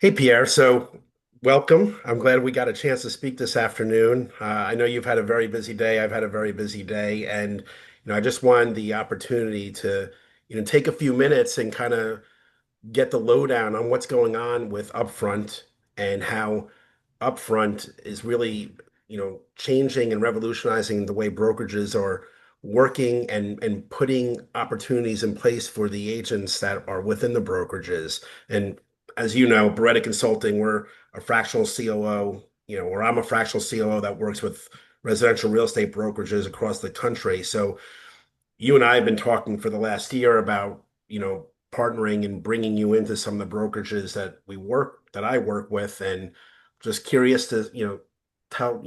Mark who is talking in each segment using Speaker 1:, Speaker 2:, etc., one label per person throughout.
Speaker 1: Hey Pierre, so welcome. I'm glad we got a chance to speak this afternoon. I know you've had a very busy day. I've had a very busy day, and I just wanted the opportunity to, take a few minutes and kind of get the lowdown on what's going on with Upfront and how Upfront is really, changing and revolutionizing the way brokerages are working and putting opportunities in place for the agents that are within the brokerages. And as you know, Beretta Consulting, we're a fractional COO, or I'm a fractional COO that works with residential real estate brokerages across the country. So you and I have been talking for the last year about, partnering and bringing you into some of the brokerages that I work with, and just curious to, tell,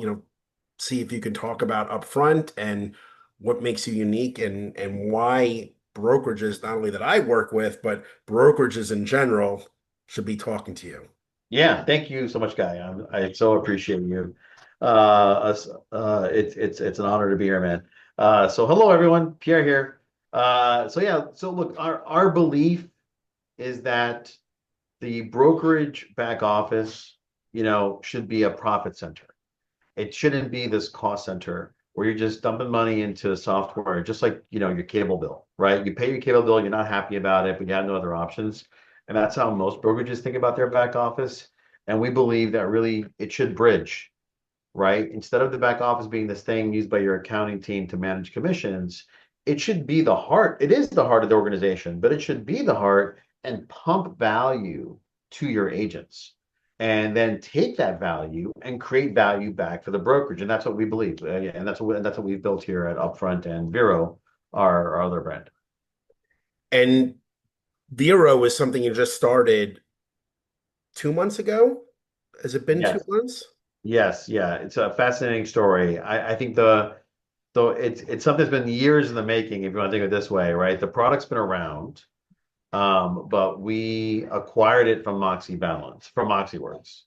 Speaker 1: see if you can talk about Upfront and what makes you unique and why brokerages, not only that I work with, but brokerages in general should be talking to you.
Speaker 2: Yeah, thank you so much, Guy. I so appreciate you. It's an honor to be here, man. So hello everyone, Pierre here. So look, our belief is that the brokerage back office, should be a profit center. It shouldn't be this cost center where you're just dumping money into software, just like, your cable bill, right? You pay your cable bill, you're not happy about it, but you have no other options. And that's how most brokerages think about their back office. And we believe that really it should bridge, right? Instead of the back office being this thing used by your accounting team to manage commissions, it should be the heart. It is the heart of the organization, but it should be the heart and pump value to your agents and then take that value and create value back for the brokerage. And that's what we believe. Yeah, and that's what we've built here at Upfront and Vero, our other brand.
Speaker 1: And Vero is something you just started 2 months ago. Has it been two
Speaker 2: Yes.
Speaker 1: months?
Speaker 2: Yes, yeah. It's a fascinating story. I think it's something that's been years in the making, if you want to think of it this way, right? The product's been around. But we acquired it from from MoxieWorks,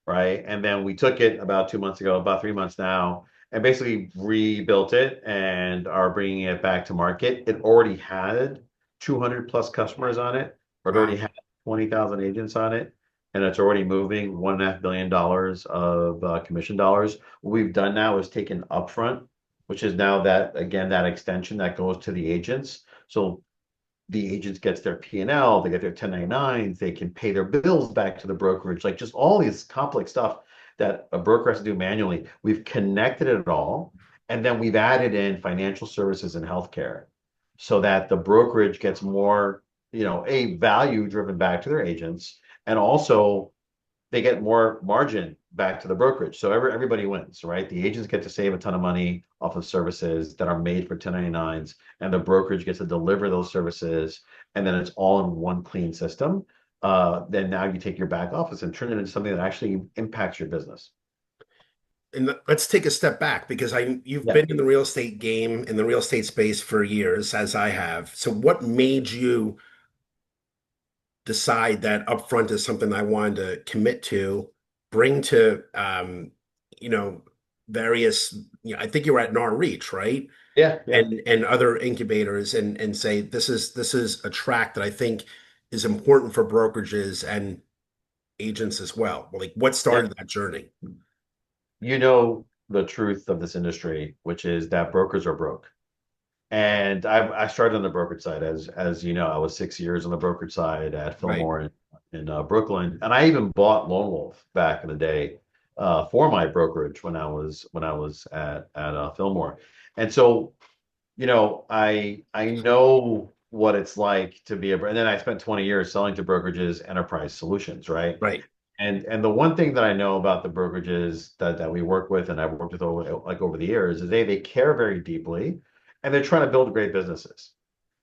Speaker 2: right? And then we took it about 2 months ago, about 3 months now, and basically rebuilt it and are bringing it back to market. It already had 200 plus customers on it, or it already
Speaker 1: Wow.
Speaker 2: had 20,000 agents on it, and it's already moving $1.5 billion of commission dollars. What we've done now is taken Upfront, which is now that, again, that extension that goes to the agents. So the agents gets their P&L, they get their 1099s, they can pay their bills back to the brokerage, like just all these complex stuff that a broker has to do manually. We've connected it all, and then we've added in financial services and healthcare so that the brokerage gets more, a value driven back to their agents, and also they get more margin back to the brokerage. So everybody wins, right? The agents get to save a ton of money off of services that are made for 1099s, and the brokerage gets to deliver those services, and then it's all in one clean system. Then now you take your back office and turn it into something that actually impacts your business.
Speaker 1: And let's take a step back because you've
Speaker 2: Yeah.
Speaker 1: been in the real estate game, in the real estate space for years, as I have. So what made you decide that Upfront is something I wanted to commit to, bring to you know, various, I think you were at NAR Reach, right?
Speaker 2: Yeah, yeah.
Speaker 1: And other incubators, and say this is a track that I think is important for brokerages and agents as well. Like what
Speaker 2: Yeah.
Speaker 1: started that journey?
Speaker 2: You know the truth of this industry, which is that brokers are broke. And I started on the brokerage side, as you know, I was 6 years on the brokerage side at
Speaker 1: Right.
Speaker 2: Fillmore in Brooklyn, and I even bought Lone Wolf back in the day for my brokerage when I was at Fillmore. And so, I know what it's like to be and then I spent 20 years selling to brokerages, enterprise solutions, right?
Speaker 1: Right.
Speaker 2: And the one thing that I know about the brokerages that we work with and I've worked with over the years is they care very deeply, and they're trying to build great businesses,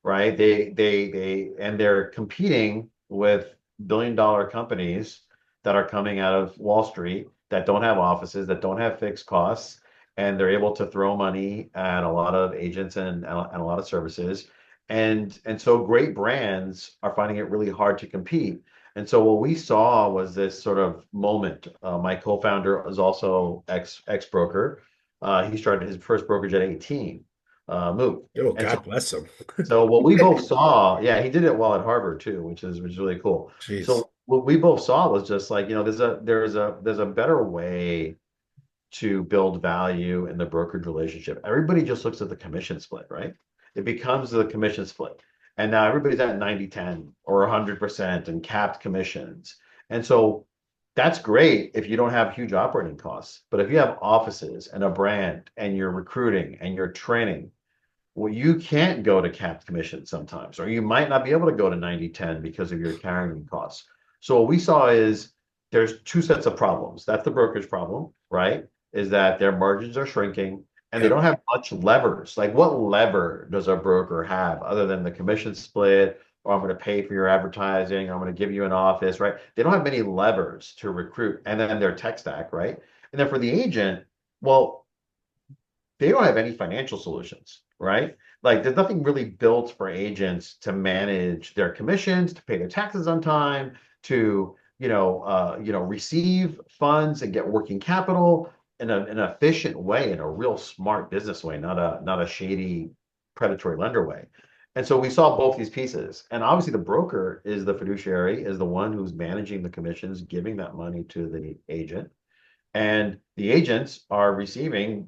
Speaker 2: right? And they're competing with billion-dollar companies that are coming out of Wall Street that don't have offices, that don't have fixed costs, and they're able to throw money at a lot of agents and a lot of services. And so great brands are finding it really hard to compete. And so what we saw was this sort of moment. My co-founder is also ex broker. He started his first brokerage at 18, move.
Speaker 1: Oh,
Speaker 2: And so
Speaker 1: God bless them.
Speaker 2: so what we both saw, yeah, he did it while at Harvard too, which is really cool.
Speaker 1: Jeez.
Speaker 2: So what we both saw was just like, there's a better way to build value in the brokerage relationship. Everybody just looks at the commission split, right? It becomes the commission split. And now everybody's at 90-10 or 100% and capped commissions. And so that's great if you don't have huge operating costs. But if you have offices and a brand and you're recruiting and you're training, well, you can't go to capped commissions sometimes, or you might not be able to go to 90-10 because of your carrying costs. So what we saw is there's two sets of problems. That's the brokerage problem, right? Is that their margins are shrinking and they
Speaker 1: Yep.
Speaker 2: don't have much levers. Like what lever does a broker have other than the commission split, or I'm going to pay for your advertising, or I'm going to give you an office, right? They don't have many levers to recruit. And then their tech stack, right? And then for the agent, well, they don't have any financial solutions, right? Like there's nothing really built for agents to manage their commissions, to pay their taxes on time, to receive funds and get working capital in an efficient way, in a real smart business way, not a shady predatory lender way. And so we saw both these pieces. And obviously the broker is the fiduciary, is the one who's managing the commissions, giving that money to the agent. And the agents are receiving,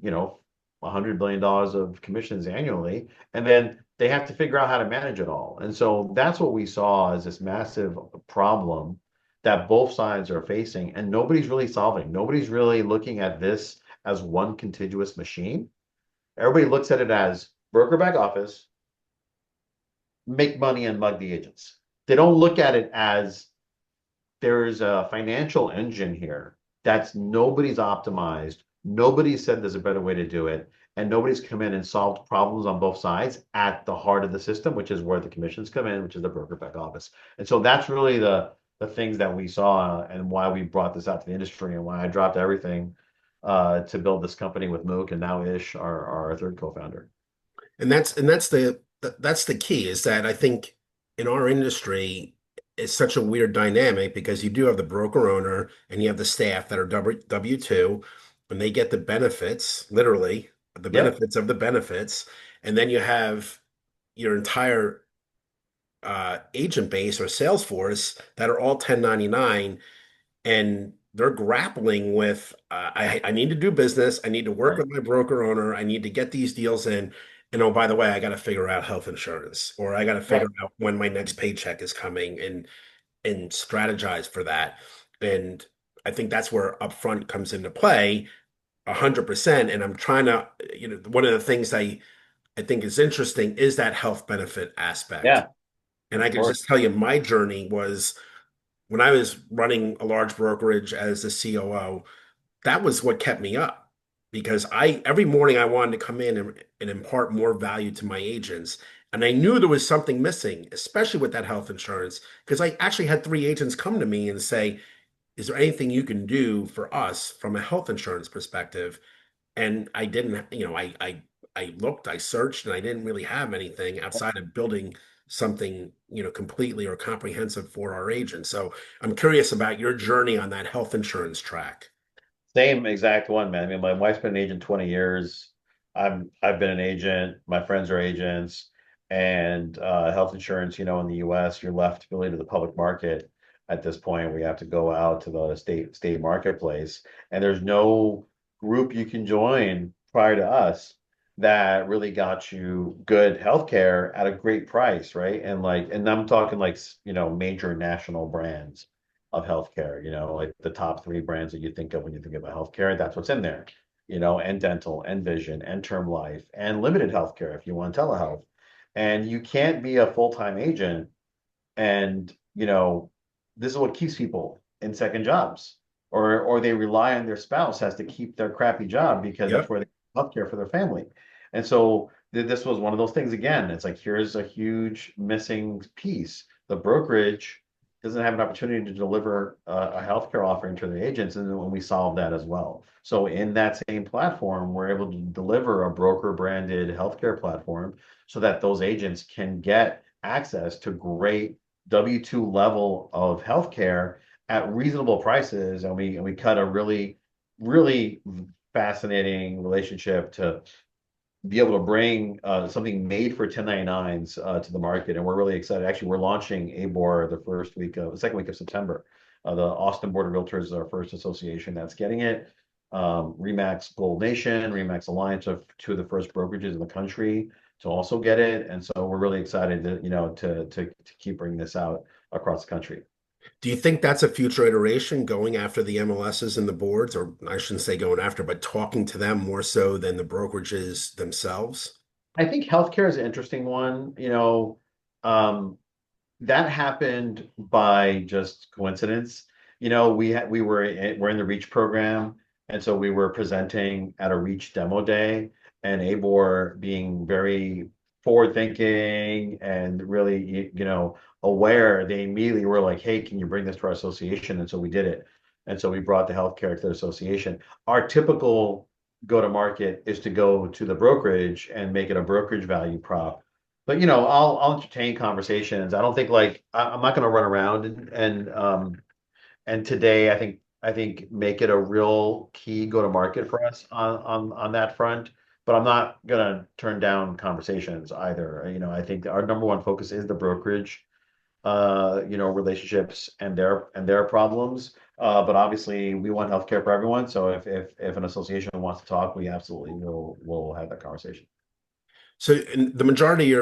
Speaker 2: $100 billion of commissions annually, and then they have to figure out how to manage it all. And so that's what we saw as this massive problem that both sides are facing, and nobody's really solving. Nobody's really looking at this as one contiguous machine. Everybody looks at it as broker back office, make money and mug the agents. They don't look at it as there's a financial engine here that's nobody's optimized. Nobody said there's a better way to do it. And nobody's come in and solved problems on both sides at the heart of the system, which is where the commissions come in, which is the broker back office. And so that's really the things that we saw and why we brought this out to the industry and why I dropped everything to build this company with Mook and now Ish, our third co-founder.
Speaker 1: And that's the key is that I think in our industry it's such a weird dynamic because you do have the broker owner and you have the staff that are W-2 and they get the benefits, literally the
Speaker 2: Yep.
Speaker 1: benefits of the benefits, and then you have your entire agent base or sales force that are all 1099 and they're grappling with I need to do business. I need to work
Speaker 2: Right.
Speaker 1: with my broker owner. I need to get these deals in. And oh, by the way, I got to figure out health insurance or I got to figure
Speaker 2: Right.
Speaker 1: out when my next paycheck is coming and strategize for that. And I think that's where Upfront comes into play 100%. And I'm trying to, one of the things I think is interesting is that health benefit aspect.
Speaker 2: Yeah,
Speaker 1: And I
Speaker 2: of
Speaker 1: can
Speaker 2: course.
Speaker 1: just tell you my journey was when I was running a large brokerage as the COO, that was what kept me up because I every morning I wanted to come in and impart more value to my agents. And I knew there was something missing, especially with that health insurance, because I actually had three agents come to me and say, is there anything you can do for us from a health insurance perspective? And I didn't, I looked, I searched, and I didn't really have anything outside of building something, completely or comprehensive for our agents. So I'm curious about your journey on that health insurance track.
Speaker 2: Same exact one, man. I mean, my wife's been an agent 20 years. I've been an agent. My friends are agents, and health insurance. In the U.S., you're left really to the public market at this point. We have to go out to the state marketplace, and there's no group you can join prior to us that really got you good healthcare at a great price, right? And I'm talking like major national brands of healthcare, like the top three brands that you think of when you think about healthcare, that's what's in there, and dental and vision and term life and limited healthcare if you want telehealth. And you can't be a full-time agent and, this is what keeps people in second jobs or they rely on their spouse has to keep their crappy job because that's
Speaker 1: Yep.
Speaker 2: where they get healthcare for their family. And so this was one of those things again. It's like here's a huge missing piece. The brokerage doesn't have an opportunity to deliver a healthcare offering to the agents, and then when we solve that as well. So in that same platform, we're able to deliver a broker branded healthcare platform so that those agents can get access to great W-2 level of healthcare at reasonable prices, and we cut a really, really fascinating relationship to be able to bring something made for 1099s to the market. And we're really excited. Actually, we're launching ABOR the second week of September. The Austin Board of Realtors is our first association that's getting it. Remax Gold Nation, Remax Alliance are two of the first brokerages in the country to also get it. And so we're really excited to, to keep bringing this out across the country.
Speaker 1: Do you think that's a future iteration going after the MLSs and the boards, or I shouldn't say going after, but talking to them more so than the brokerages themselves?
Speaker 2: I think healthcare is an interesting one. Um, that happened by just coincidence. We're in the Reach program, and so we were presenting at a Reach demo day, and ABOR being very forward thinking and really aware, they immediately were like, "Hey, can you bring this to our association?" And so we did it, and so we brought the healthcare to the association. Our typical go to market is to go to the brokerage and make it a brokerage value prop, but I'll entertain conversations. I don't think like I'm not going to run around and today I think make it a real key go to market for us on that front. But I'm not going to turn down conversations either. I think our number one focus is the brokerage, relationships and their problems. But obviously we want healthcare for everyone. So if an association wants to talk, we absolutely will have that conversation.
Speaker 1: So and the majority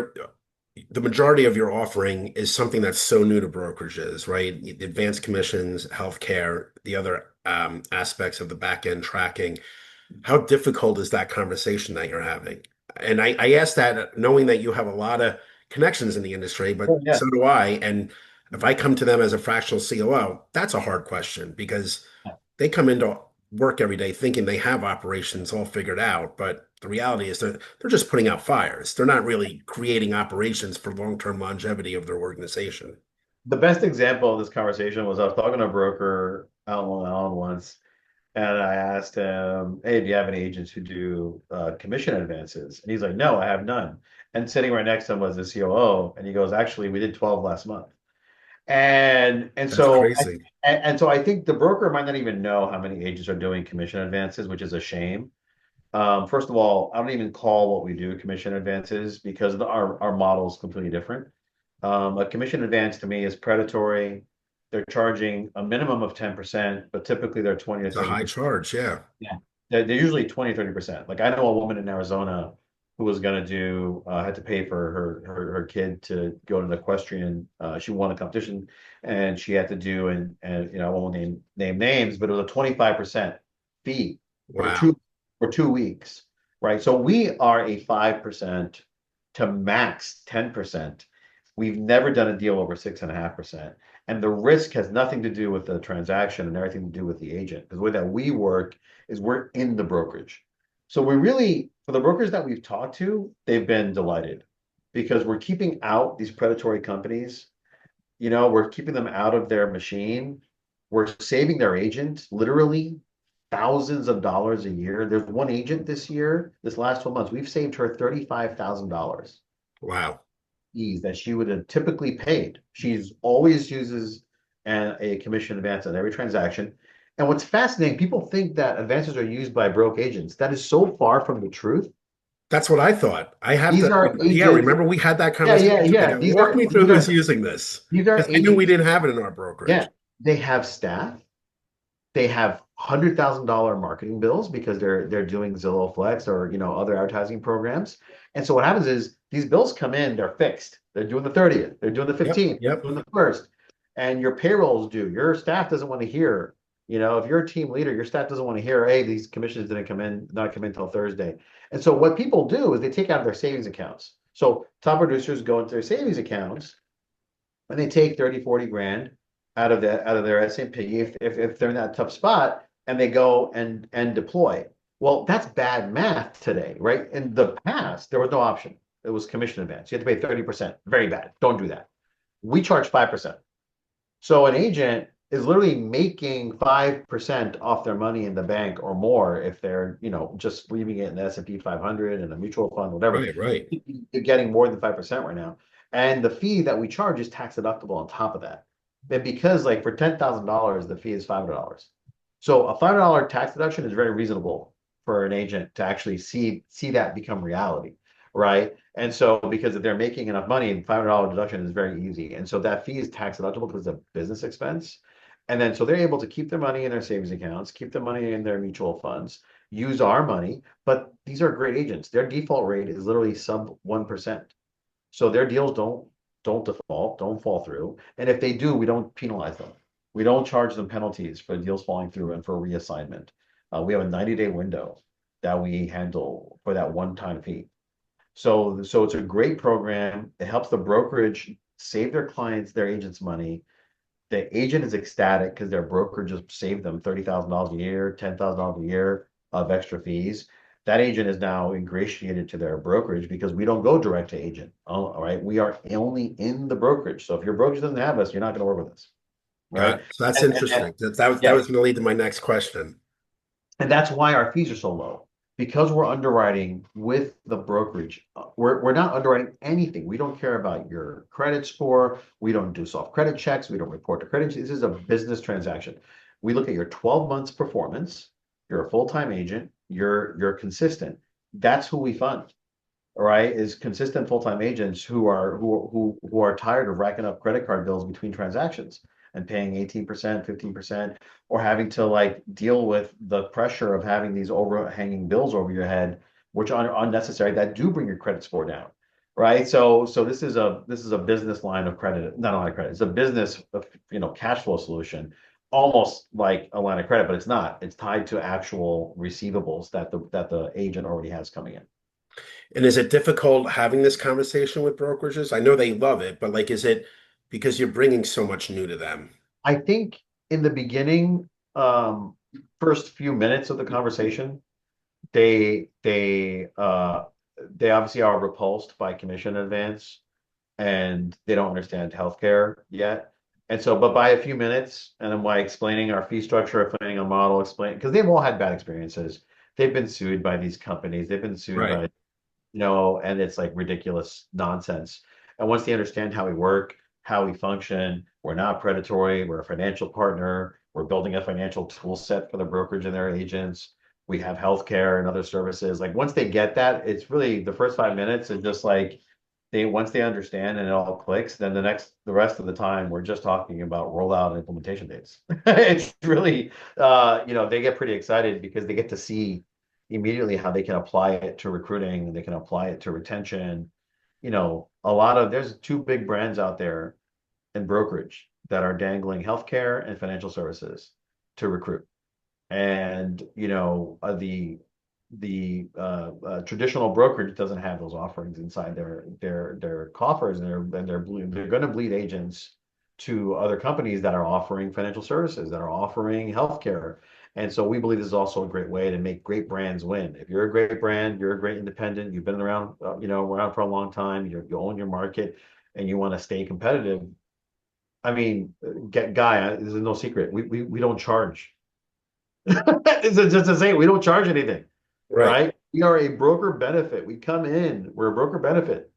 Speaker 1: of your offering is something that's so new to brokerages, right? The advanced commissions, healthcare, the other aspects of the back end tracking. How difficult is that conversation that you're having? And I ask that knowing that you have a lot of connections in the industry, but
Speaker 2: Oh, yeah.
Speaker 1: so do I. And if I come to them as a fractional COO, that's a hard question because they come into work every day thinking they have operations all figured out, but the reality is they're just putting out fires. They're not really creating operations for long-term longevity of their organization.
Speaker 2: The best example of this conversation was I was talking to a broker out in Long Island once, and I asked him, "Hey, do you have any agents who do commission advances?" And he's like, "No, I have none." And sitting right next to him was the COO, and he goes, "Actually, we did 12 last month." And
Speaker 1: That's
Speaker 2: so I,
Speaker 1: crazy.
Speaker 2: and so I think the broker might not even know how many agents are doing commission advances, which is a shame. First of all, I don't even call what we do commission advances because our model is completely different. A commission advance to me is predatory. They're charging a minimum of 10%, but typically they're 20 to
Speaker 1: It's a high
Speaker 2: 30%.
Speaker 1: charge, yeah.
Speaker 2: Yeah. They're usually 20, 30%. Like I know a woman in Arizona who was going to had to pay for her kid to go to the equestrian. She won a competition and she had to do, and I won't name names, but it was a 25% fee for
Speaker 1: Wow.
Speaker 2: two weeks, right? So we are a 5% to max 10%. We've never done a deal over 6.5%. And the risk has nothing to do with the transaction and everything to do with the agent. Because the way that we work is we're in the brokerage. So we really, for the brokers that we've talked to, they've been delighted because we're keeping out these predatory companies. We're keeping them out of their machine. We're saving their agent literally thousands of dollars a year. There's one agent this last 12 months, we've saved her $35,000
Speaker 1: Wow.
Speaker 2: fees that she would have typically paid. She's always uses a commission advance on every transaction. And what's fascinating, people think that advances are used by broke agents. That is so far from the truth.
Speaker 1: That's what I thought. I have
Speaker 2: These
Speaker 1: to,
Speaker 2: are
Speaker 1: yeah,
Speaker 2: agents.
Speaker 1: remember we had that
Speaker 2: Yeah, yeah,
Speaker 1: conversation. I
Speaker 2: yeah.
Speaker 1: go, walk me through who's using this
Speaker 2: These are
Speaker 1: because I knew we
Speaker 2: agents.
Speaker 1: didn't have it in our brokerage.
Speaker 2: Yeah, they have staff. They have $100,000 marketing bills because they're doing Zillow Flex or other advertising programs. And so what happens is these bills come in, they're fixed. They're doing the 30th, they're doing the
Speaker 1: Yep,
Speaker 2: 15th,
Speaker 1: yep.
Speaker 2: doing the first, and your payrolls due. Your staff doesn't want to hear. If you're a team leader, your staff doesn't want to hear, "Hey, these commissions didn't come in, not come in until Thursday." And so what people do is they take out of their savings accounts. So top producers go into their savings accounts and they take 30, 40 grand out of their S&P if they're in that tough spot and they go and deploy. Well, that's bad math today, right? In the past, there was no option. It was commission advance. You had to pay 30%. Very bad. Don't do that. We charge 5%. So an agent is literally making 5% off their money in the bank or more if they're, just leaving it in the S&P 500 and a mutual fund, whatever.
Speaker 1: Right, right.
Speaker 2: You're getting more than 5% right now. And the fee that we charge is tax deductible on top of that. And because like for $10,000, the fee is $500. So a $500 tax deduction is very reasonable for an agent to actually see that become reality, right? And so because if they're making enough money, $500 deduction is very easy. And so that fee is tax deductible because it's a business expense. And then so they're able to keep their money in their savings accounts, keep the money in their mutual funds, use our money, but these are great agents. Their default rate is literally sub 1%. So their deals don't default, don't fall through. And if they do, we don't penalize them. We don't charge them penalties for deals falling through and for reassignment. We have a 90-day window that we handle for that one-time fee. So it's a great program. It helps the brokerage save their clients, their agents money. The agent is ecstatic because their broker just saved them $30,000 a year, $10,000 a year of extra fees. That agent is now ingratiated to their brokerage because we don't go direct to agent. All right. We are only in the brokerage. So if your brokerage doesn't have us, you're not going to work with us. Right.
Speaker 1: So that's
Speaker 2: And
Speaker 1: interesting. That was
Speaker 2: yeah,
Speaker 1: going to lead to my next question.
Speaker 2: and that's why our fees are so low. Because we're underwriting with the brokerage, we're not underwriting anything. We don't care about your credit score. We don't do soft credit checks. We don't report to credit. This is a business transaction. We look at your 12 months performance. You're a full-time agent. You're consistent. That's who we fund. All right, is consistent full-time agents who are tired of racking up credit card bills between transactions and paying 18%, 15%, or having to like deal with the pressure of having these overhanging bills over your head, which are unnecessary, that do bring your credit score down. Right. So this is a business line of credit, not a line of credit. It's a business of, cash flow solution, almost like a line of credit, but it's not. It's tied to actual receivables that the agent already has coming in.
Speaker 1: And is it difficult having this conversation with brokerages? I know they love it, but like, is it because you're bringing so much new to them?
Speaker 2: I think in the beginning, first few minutes of the conversation, they they uh they obviously are repulsed by commission advance and they don't understand healthcare yet. And so, but by a few minutes, and then by explaining our fee structure, explaining a model, explain because they've all had bad experiences. They've been sued by these companies. They've been sued
Speaker 1: Right.
Speaker 2: by, and it's like ridiculous nonsense. And once they understand how we work, how we function, we're not predatory, we're a financial partner, we're building a financial tool set for the brokerage and their agents. We have healthcare and other services. Like once they get that, it's really the first 5 minutes is just like once they understand and it all clicks, then the rest of the time we're just talking about rollout and implementation dates. It's really they get pretty excited because they get to see immediately how they can apply it to recruiting, they can apply it to retention. There's two big brands out there in brokerage that are dangling healthcare and financial services to recruit. And the traditional brokerage doesn't have those offerings inside their coffers, and they're going to bleed agents to other companies that are offering financial services, that are offering healthcare. And so we believe this is also a great way to make great brands win. If you're a great brand, you're a great independent, you've been around, around for a long time, you own your market, and you want to stay competitive. I mean, this is no secret. We don't charge. It's just to say we don't charge anything.
Speaker 1: Right.
Speaker 2: Right? We are a broker benefit. We come in, we're a broker benefit.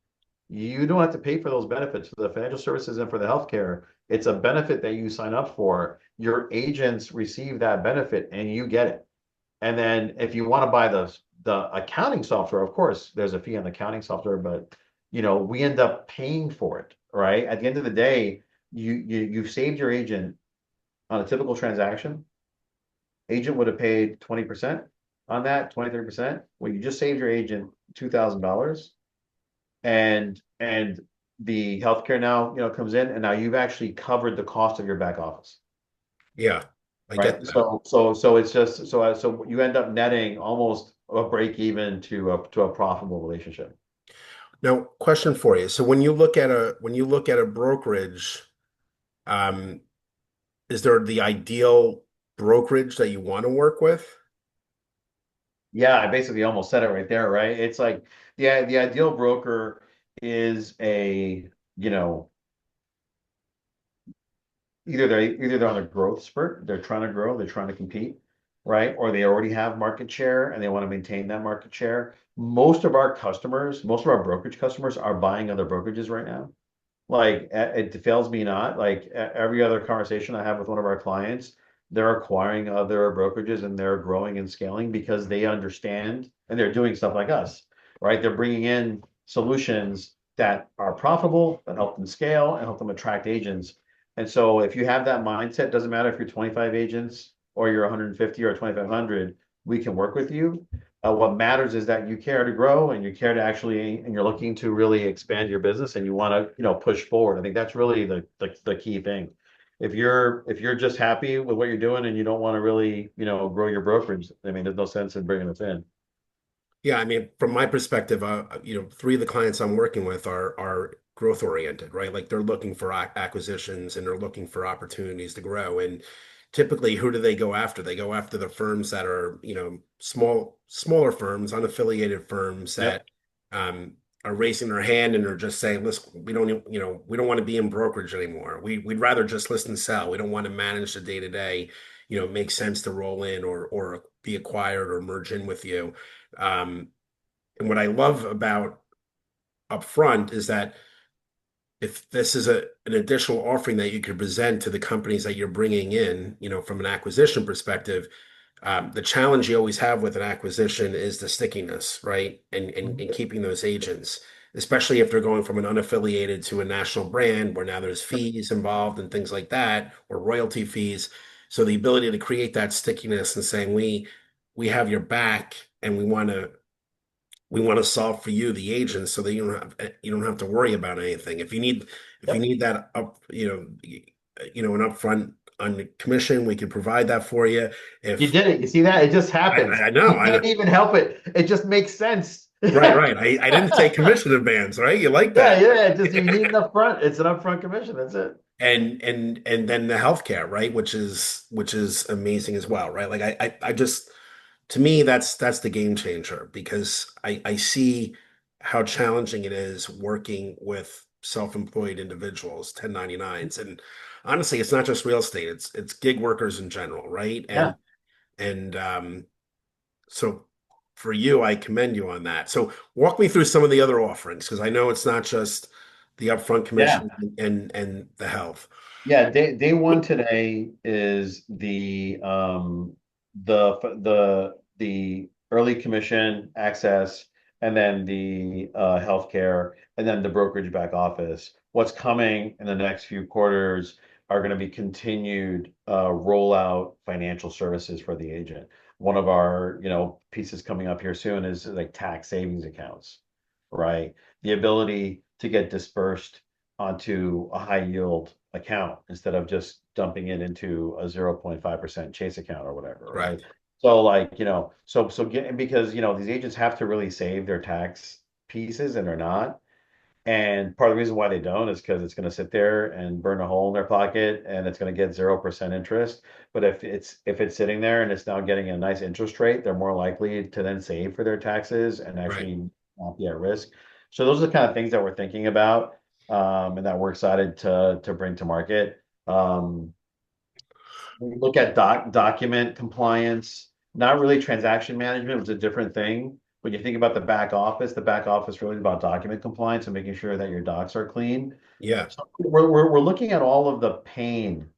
Speaker 2: You don't have to pay for those benefits for the financial services and for the healthcare. It's a benefit that you sign up for. Your agents receive that benefit and you get it. And then if you want to buy the accounting software, of course, there's a fee on the accounting software, but we end up paying for it, right? At the end of the day, you've saved your agent on a typical transaction. Agent would have paid 20% on that, 23%. Well, you just saved your agent $2,000 and the healthcare now, comes in and now you've actually covered the cost of your back office,
Speaker 1: Yeah, I get
Speaker 2: right?
Speaker 1: that.
Speaker 2: So it's just, so you end up netting almost a break even to a profitable relationship.
Speaker 1: Now, question for you. So when you look at a brokerage, um, is there the ideal brokerage that you want to work with?
Speaker 2: Yeah, I basically almost said it right there, right? It's like the ideal broker is you know, either they're on a growth spurt, they're trying to grow, they're trying to compete, right? Or they already have market share and they want to maintain that market share. Most of our brokerage customers are buying other brokerages right now. Like it fails me not. Like every other conversation I have with one of our clients, they're acquiring other brokerages and they're growing and scaling because they understand and they're doing stuff like us, right? They're bringing in solutions that are profitable, that help them scale and help them attract agents. And so if you have that mindset, doesn't matter if you're 25 agents or you're 150 or 2,500, we can work with you. What matters is that you care to grow and you care to actually, and you're looking to really expand your business and you want to, push forward. I think that's really the key thing. If you're just happy with what you're doing and you don't want to really, grow your brokerage, I mean, there's no sense in bringing us in.
Speaker 1: Yeah, I mean, from my perspective, three of the clients I'm working with are growth oriented, right? Like they're looking for acquisitions and they're looking for opportunities to grow. And typically, who do they go after? They go after the firms that are, smaller firms, unaffiliated firms
Speaker 2: Yep.
Speaker 1: that are raising their hand and are just saying, listen, we don't want to be in brokerage anymore. We'd rather just list and sell. We don't want to manage the day to day. It makes sense to roll in or be acquired or merge in with you. Um, and what I love about Upfront is that if this is an additional offering that you could present to the companies that you're bringing in, from an acquisition perspective, the challenge you always have with an acquisition is the stickiness, right? And keeping those agents, especially if they're going from an unaffiliated to a national brand where now there's fees involved and things like that, or royalty fees. So the ability to create that stickiness and saying we have your back and we want to solve for you, the agent, so that you don't have to worry about anything. If you need that an upfront on the commission, we can provide that for you.
Speaker 2: You
Speaker 1: If
Speaker 2: did it. You see that? It just
Speaker 1: I,
Speaker 2: happens.
Speaker 1: I know,
Speaker 2: You can't even help it. It just makes sense.
Speaker 1: right,
Speaker 2: Yeah,
Speaker 1: right. I didn't say commission advance, right? You like that.
Speaker 2: yeah. Just you need an upfront. It's an upfront commission. That's it.
Speaker 1: And then the healthcare, right? Which is amazing as well, right? Like I just to me that's the game changer because I see how challenging it is working with self-employed individuals, 1099s. And honestly, it's not just real estate, it's gig workers in general, right?
Speaker 2: Yeah.
Speaker 1: And so for you, I commend you on that. So walk me through some of the other offerings because I know it's not just the upfront
Speaker 2: Yeah.
Speaker 1: commission and the health.
Speaker 2: Yeah, day one today is the early commission access and then the healthcare and then the brokerage back office. What's coming in the next few quarters are going to be continued rollout financial services for the agent. One of our, pieces coming up here soon is like tax savings accounts, right? The ability to get dispersed onto a high yield account instead of just dumping it into a 0.5% chase account or whatever, right?
Speaker 1: Correct.
Speaker 2: So like, so get because these agents have to really save their tax pieces and they're not. And part of the reason why they don't is because it's going to sit there and burn a hole in their pocket and it's going to get 0% interest. But if it's sitting there and it's now getting a nice interest rate, they're more likely to then save for their taxes and
Speaker 1: Right.
Speaker 2: actually not be at risk. So those are the kind of things that we're thinking about, and that we're excited to bring to market. We look at document compliance, not really transaction management, which is a different thing. When you think about the back office really is about document compliance and making sure that your docs are clean.
Speaker 1: Yeah.
Speaker 2: So we're looking at all of the pain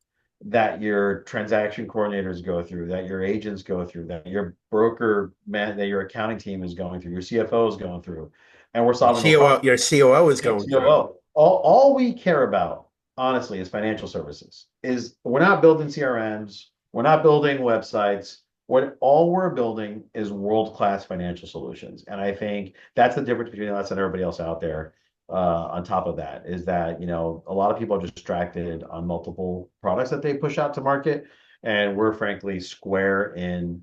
Speaker 2: that your transaction coordinators go through, that your agents go through, that your that your accounting team is going through, your CFO is going through, and we're
Speaker 1: Your
Speaker 2: solving those
Speaker 1: COO,
Speaker 2: problems.
Speaker 1: your COO is
Speaker 2: Yeah,
Speaker 1: going through.
Speaker 2: COO. All we care about, honestly, is financial services. Is we're not building CRMs, we're not building websites. What all we're building is world-class financial solutions. And I think that's the difference between us and everybody else out there. On top of that, is that a lot of people are distracted on multiple products that they push out to market, and we're frankly square in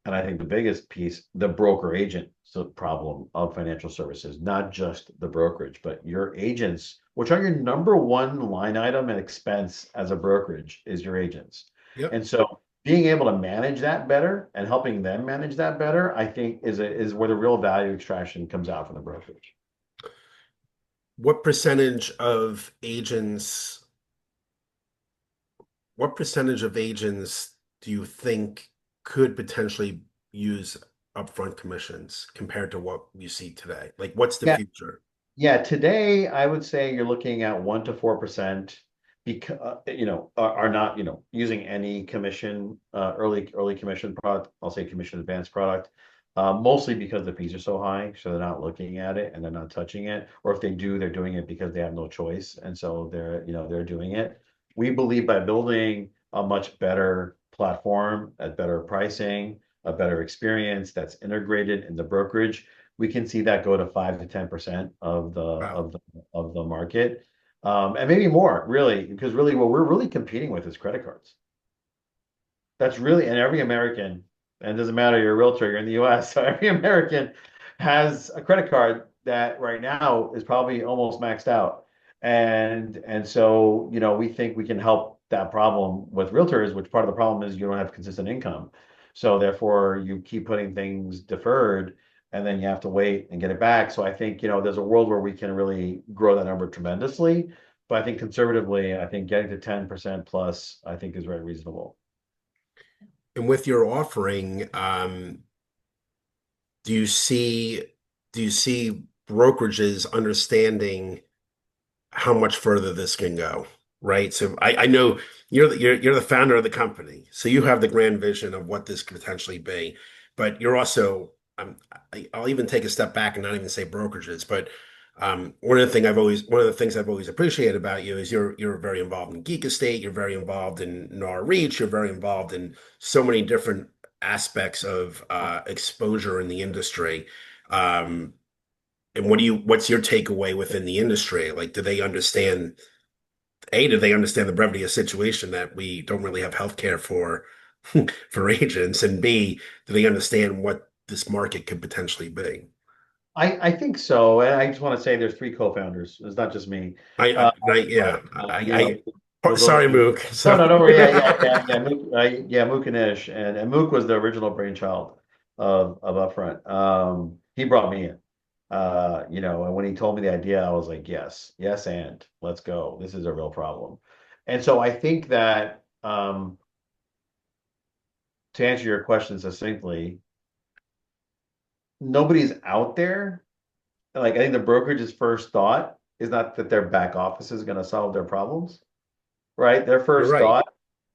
Speaker 2: and I think the biggest piece, the broker agent problem of financial services, not just the brokerage, but your agents, which are your number one line item and expense as a brokerage, is your agents.
Speaker 1: Yep.
Speaker 2: And so being able to manage that better and helping them manage that better, I think is where the real value extraction comes out from the brokerage.
Speaker 1: What percentage of agents, what percentage of agents do you think could potentially use upfront commissions compared to what you see today? Like, what's the
Speaker 2: Yeah.
Speaker 1: future?
Speaker 2: Yeah, today I would say you're looking at 1 to 4%. because are not using any commission early commission product. I'll say commission advanced product. Mostly because the fees are so high, so they're not looking at it and they're not touching it. Or if they do, they're doing it because they have no choice, and so they're doing it. We believe by building a much better platform at better pricing, a better experience that's integrated in the brokerage, we can see that go to 5 to 10% of the
Speaker 1: Wow.
Speaker 2: market, and maybe more, really, because really what we're really competing with is credit cards. That's really, and every American, and it doesn't matter, you're a realtor, you're in the US, so every American has a credit card that right now is probably almost maxed out. And so, we think we can help that problem with realtors, which part of the problem is you don't have consistent income. So therefore you keep putting things deferred and then you have to wait and get it back. So I think, there's a world where we can really grow that number tremendously. But I think conservatively, I think getting to 10% plus, I think is very reasonable.
Speaker 1: And with your offering, do you see do you see brokerages understanding how much further this can go? Right. So I know you're the founder of the company, so you have the grand vision of what this could potentially be, but you're also I'll even take a step back and not even say brokerages, but one of the things I've always appreciated about you is you're very involved in Geek Estate, you're very involved in NAR Reach, you're very involved in so many different aspects of exposure in the industry. Um, and what's your takeaway within the industry? Like, do they understand the brevity of situation that we don't really have healthcare for for agents? And B, do they understand what this market could potentially be?
Speaker 2: I think so. And I just want to say there's three co-founders. It's not just me.
Speaker 1: Yeah,
Speaker 2: Those
Speaker 1: sorry,
Speaker 2: two.
Speaker 1: Mook.
Speaker 2: No,
Speaker 1: So,
Speaker 2: no, no. Yeah. Mook and Ish, and Mook was the original brainchild of Upfront. He brought me in. And when he told me the idea, I was like, yes, yes, and let's go. This is a real problem. And so I think that to answer your question succinctly, nobody's out there. Like I think the brokerage's first thought is not that their back office is going to solve their problems, right? Their
Speaker 1: you're
Speaker 2: first
Speaker 1: right.
Speaker 2: thought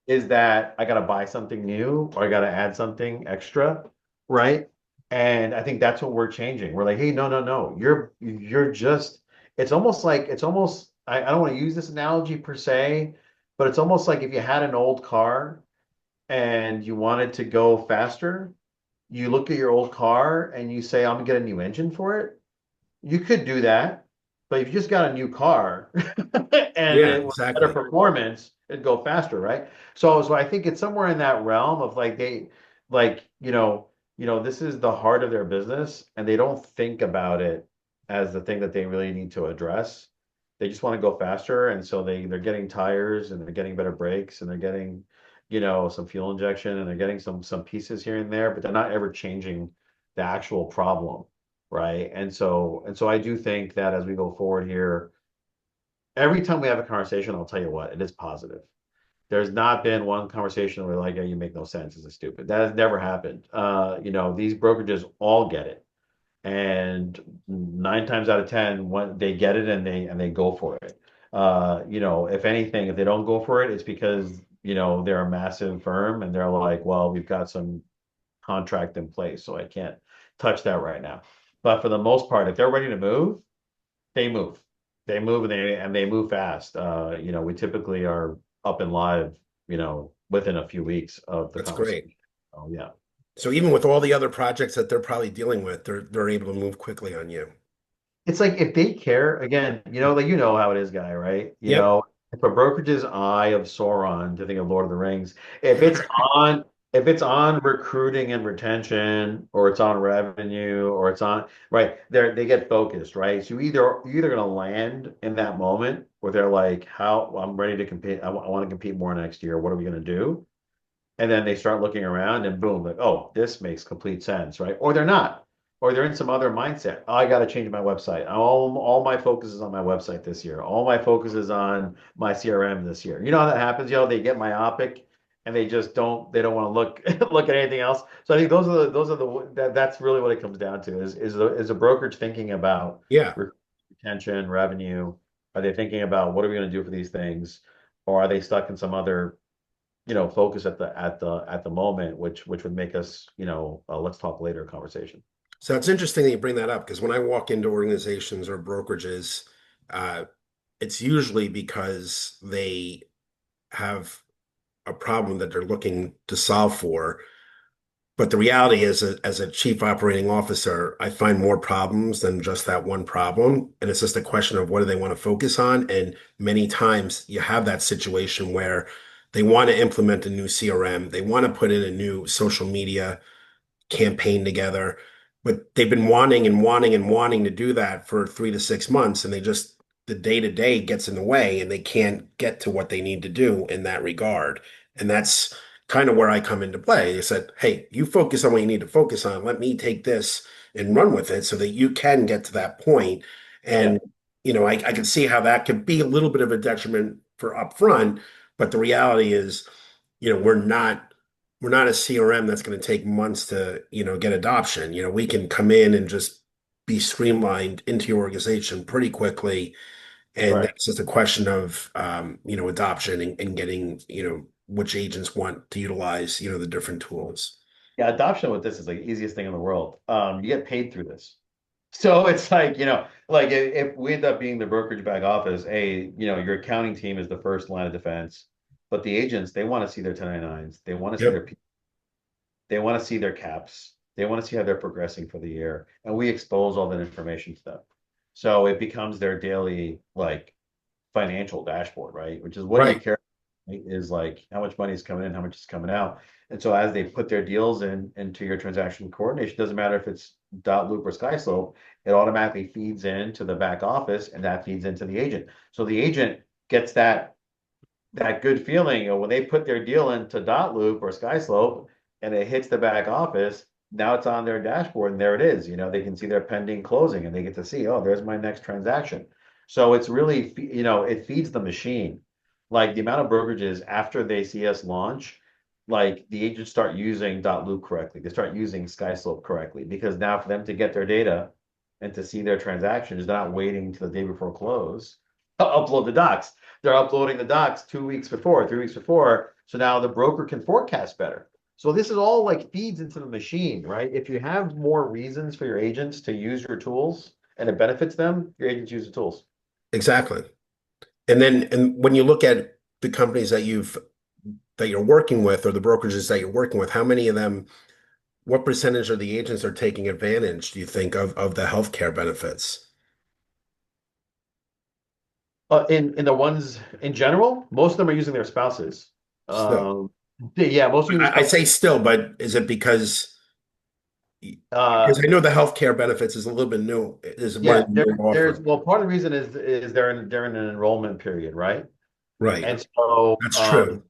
Speaker 2: is that I got to buy something new or I got to add something extra, right? And I think that's what we're changing. We're like, hey, no, no, no, you're just. It's almost. I don't want to use this analogy per se, but it's almost like if you had an old car and you wanted to go faster, you look at your old car and you say, I'm gonna get a new engine for it. You could do that, but if you just got a new car and
Speaker 1: Yeah,
Speaker 2: it was better
Speaker 1: exactly.
Speaker 2: performance, it'd go faster, right? So I think it's somewhere in that realm of like like, this is the heart of their business, and they don't think about it as the thing that they really need to address. They just want to go faster, and so they're getting tires and they're getting better brakes and they're getting, some fuel injection and they're getting some pieces here and there, but they're not ever changing the actual problem. Right. And so I do think that as we go forward here, every time we have a conversation, I'll tell you what, it is positive. There's not been one conversation where like, yeah, you make no sense, this is stupid. That has never happened. These brokerages all get it. And 9 times out of 10, when they get it and they go for it. If anything, if they don't go for it, it's because, they're a massive firm and they're like, well, we've got some contract in place, so I can't touch that right now. But for the most part, if they're ready to move, they move. They move and they move fast. We typically are up and live, within a few weeks of the
Speaker 1: That's
Speaker 2: conversation.
Speaker 1: great.
Speaker 2: Oh yeah.
Speaker 1: So even with all the other projects that they're probably dealing with, they're able to move quickly on you.
Speaker 2: It's like if they care, again, like how it is, guy, right?
Speaker 1: Yep.
Speaker 2: If a brokerage's Eye of Sauron, to think of Lord of the Rings, if it's on if it's on recruiting and retention, or it's on revenue, or it's on right, they get focused, right? So you're either gonna land in that moment where they're like, how I'm ready to compete, I want to compete more next year. What are we gonna do? And then they start looking around and boom, like, oh, this makes complete sense, right? Or they're not, or they're in some other mindset. Oh, I got to change my website. All my focus is on my website this year. All my focus is on my CRM this year. You know how that happens? They get myopic and they don't want to look look at anything else. So I think that's really what it comes down to is a brokerage thinking about
Speaker 1: Yeah.
Speaker 2: retention, revenue. Are they thinking about what are we going to do for these things? or are they stuck in some other, focus at the moment, which would make us, let's talk later conversation.
Speaker 1: So it's interesting that you bring that up because when I walk into organizations or brokerages, uh, it's usually because they have a problem that they're looking to solve for. But the reality is, as a chief operating officer, I find more problems than just that one problem. And it's just a question of what do they want to focus on. And many times you have that situation where they want to implement a new CRM, they want to put in a new social media campaign together, but they've been wanting and wanting and wanting to do that for 3 to 6 months, and they just the day to day gets in the way, and they can't get to what they need to do in that regard. And that's kind of where I come into play. They said, "Hey, you focus on what you need to focus on. Let me take this and run with it, so that you can get to that point."
Speaker 2: Yeah,
Speaker 1: And I can see how that could be a little bit of a detriment for upfront, but the reality is, we're not a CRM that's going to take months to, get adoption. We can come in and just be streamlined into your organization pretty quickly. And
Speaker 2: right.
Speaker 1: that's just a question of, adoption and getting, which agents want to utilize, the different tools.
Speaker 2: Yeah, adoption with this is like the easiest thing in the world. You get paid through this. So it's like, like if we end up being the brokerage back office, your accounting team is the first line of defense, but the agents, they want to see their 1099s, they want to see
Speaker 1: Yep.
Speaker 2: their caps, they want to see how they're progressing for the year, and we expose all that information to them. So it becomes their daily like financial dashboard, right? Which is what do you
Speaker 1: Right.
Speaker 2: care right? Is like how much money is coming in, how much is coming out. And so as they put their deals into your transaction coordination, doesn't matter if it's dot loop or skyslope, it automatically feeds into the back office and that feeds into the agent. So the agent gets that good feeling of when they put their deal into dot loop or skyslope and it hits the back office, now it's on their dashboard and there it is. They can see their pending closing and they get to see, oh, there's my next transaction. So it's really, it feeds the machine. Like the amount of brokerages after they see us launch, like the agents start using dot loop correctly. They start using skyslope correctly because now for them to get their data and to see their transactions, they're not waiting till the day before close to upload the docs. They're uploading the docs 2 weeks before, 3 weeks before. So now the broker can forecast better. So this is all like feeds into the machine, right? If you have more reasons for your agents to use your tools and it benefits them, your agents use the tools.
Speaker 1: Exactly. And when you look at the companies that you're working with, or the brokerages that you're working with, how many of them, what percentage of the agents are taking advantage, do you think, of the healthcare benefits?
Speaker 2: In the ones in general, most of them are using their spouses.
Speaker 1: Still.
Speaker 2: Um, yeah, most using their
Speaker 1: I
Speaker 2: spouses.
Speaker 1: say still, but is it because
Speaker 2: Uh,
Speaker 1: I know the healthcare benefits is a little bit new, is one of
Speaker 2: yeah,
Speaker 1: the new
Speaker 2: there's
Speaker 1: offerings.
Speaker 2: well, part of the reason is they're in an enrollment period, right?
Speaker 1: Right.
Speaker 2: And so
Speaker 1: That's true.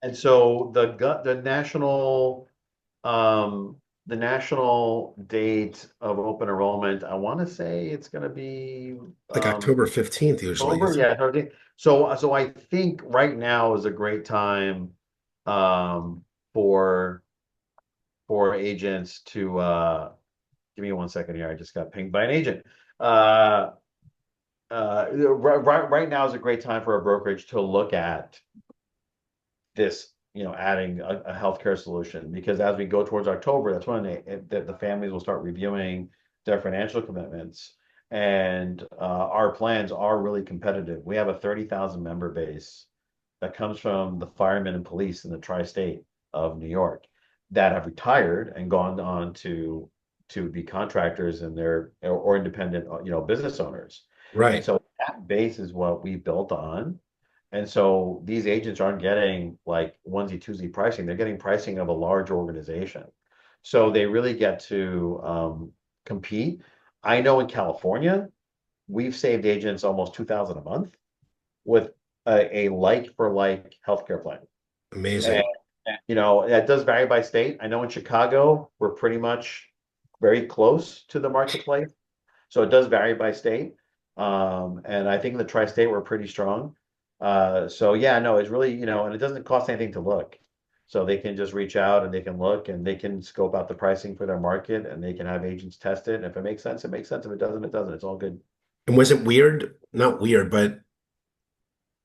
Speaker 2: the national um the national date of open enrollment, I want to say it's going to be
Speaker 1: Like October 15th usually,
Speaker 2: October.
Speaker 1: isn't
Speaker 2: Yeah, no, so I think right now is a great time um for agents to give me 1 second here. I just got pinged by an agent. Uh right now is a great time for a brokerage to look at this, adding a healthcare solution because as we go towards October, that's when the families will start reviewing their financial commitments. And our plans are really competitive. We have a 30,000 member base that comes from the firemen and police in the tri-state of New York that have retired and gone on to be contractors and or independent, business owners.
Speaker 1: it?
Speaker 2: And
Speaker 1: Right.
Speaker 2: so that base is what we built on. And so these agents aren't getting like onesie twosie pricing. They're getting pricing of a large organization. So they really get to compete. I know in California, we've saved agents almost 2,000 a month with a like for like healthcare plan. And
Speaker 1: Amazing.
Speaker 2: that does vary by state. I know in Chicago, we're pretty much very close to the marketplace. So it does vary by state. And I think in the tri-state we're pretty strong. So yeah, no, it's really, and it doesn't cost anything to look. So they can just reach out and they can look and they can scope out the pricing for their market and they can have agents test it. And if it makes sense, it makes sense. If it doesn't, it doesn't. It's all good.
Speaker 1: And was it weird? Not weird, but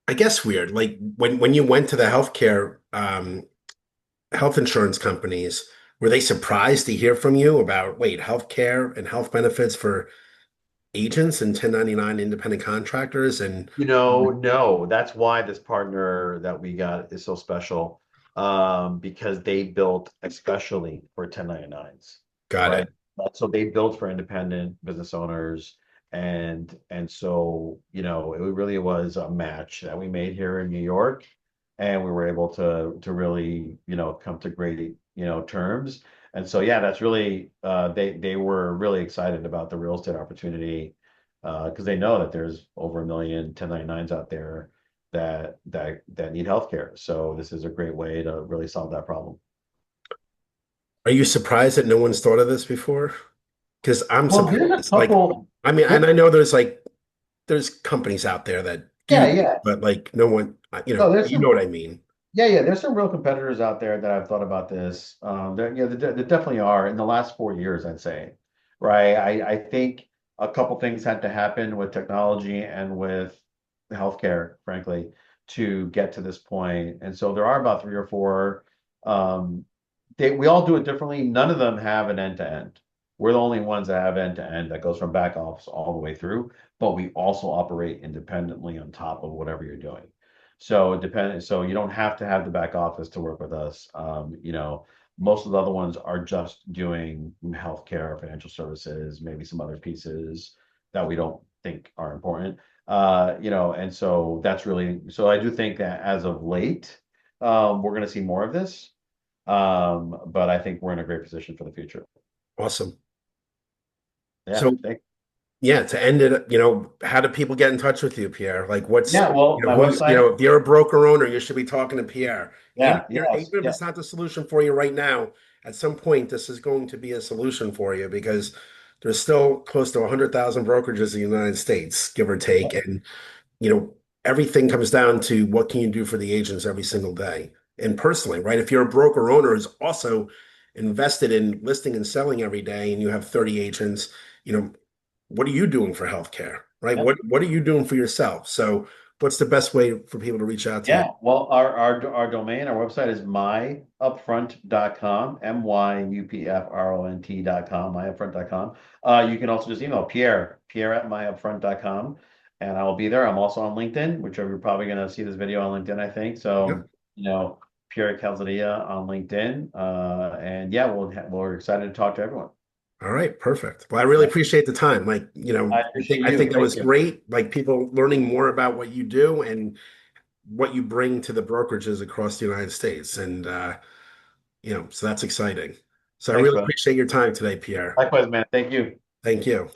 Speaker 1: I guess weird. Like when you went to the healthcare health insurance companies, were they surprised to hear from you about, wait, healthcare and health benefits for agents and 1099 independent contractors? And
Speaker 2: No, that's why this partner that we got is so special. Because they built especially for 1099s,
Speaker 1: got it.
Speaker 2: right? So they built for independent business owners, and so it really was a match that we made here in New York, and we were able to really come to great terms. And so yeah, that's really they were really excited about the real estate opportunity, because they know that there's over 1 million 1099s out there that need healthcare. So this is a great way to really solve that problem.
Speaker 1: Are you surprised that no one's thought of this before? Because I'm
Speaker 2: Well, there's a
Speaker 1: surprised. Like,
Speaker 2: couple.
Speaker 1: I mean,
Speaker 2: There,
Speaker 1: and I know there's companies out there that do
Speaker 2: yeah,
Speaker 1: this,
Speaker 2: yeah.
Speaker 1: but like no one,
Speaker 2: No, there's
Speaker 1: you know
Speaker 2: some.
Speaker 1: what I mean.
Speaker 2: Yeah. There's some real competitors out there that I've thought about this. There definitely are in the last 4 years, I'd say. Right. I think a couple things had to happen with technology and with healthcare, frankly, to get to this point. And so there are about three or four. Um, we all do it differently. None of them have an end to end. We're the only ones that have end to end that goes from back office all the way through, but we also operate independently on top of whatever you're doing. So you don't have to have the back office to work with us. Most of the other ones are just doing healthcare, financial services, maybe some other pieces that we don't think are important. And so that's really, so I do think that as of late, we're going to see more of this. But I think we're in a great position for the future.
Speaker 1: Awesome.
Speaker 2: Yeah,
Speaker 1: So yeah, to end it, how do people get in touch with you, Pierre? Like
Speaker 2: yeah. Well, my website.
Speaker 1: if you're a broker owner, you should be talking to Pierre. Even
Speaker 2: Yeah, yes,
Speaker 1: even if
Speaker 2: yeah.
Speaker 1: it's not the solution for you right now, at some point this is going to be a solution for you because there's still close to 100,000 brokerages in the United States, give or take. And you know, everything comes down to what can you do for the agents every single day. And personally, right? If you're a broker owner who's also invested in listing and selling every day and you have 30 agents, you know, what are you doing for healthcare, right?
Speaker 2: Yep.
Speaker 1: What are you doing for yourself? So what's the best way for people to reach out to you?
Speaker 2: Yeah, well, our domain, our website is myupfront.com, myupfront.com, myupfront.com. You can also just email Pierre at myupfront.com, and I will be there. I'm also on LinkedIn, which you're probably going to see this video on LinkedIn, I think. So,
Speaker 1: Yep.
Speaker 2: Pierre Calzadilla on LinkedIn. And yeah, we're excited to talk to everyone.
Speaker 1: All right, perfect. Well, I really
Speaker 2: Yeah,
Speaker 1: appreciate the time. Like,
Speaker 2: I
Speaker 1: I
Speaker 2: appreciate
Speaker 1: think
Speaker 2: you.
Speaker 1: that
Speaker 2: Thank
Speaker 1: was
Speaker 2: you.
Speaker 1: great. Like people learning more about what you do and what you bring to the brokerages across the United States. And so that's exciting. So I
Speaker 2: Thanks,
Speaker 1: really
Speaker 2: brother.
Speaker 1: appreciate your time today, Pierre.
Speaker 2: Likewise, man. Thank you.
Speaker 1: Thank you.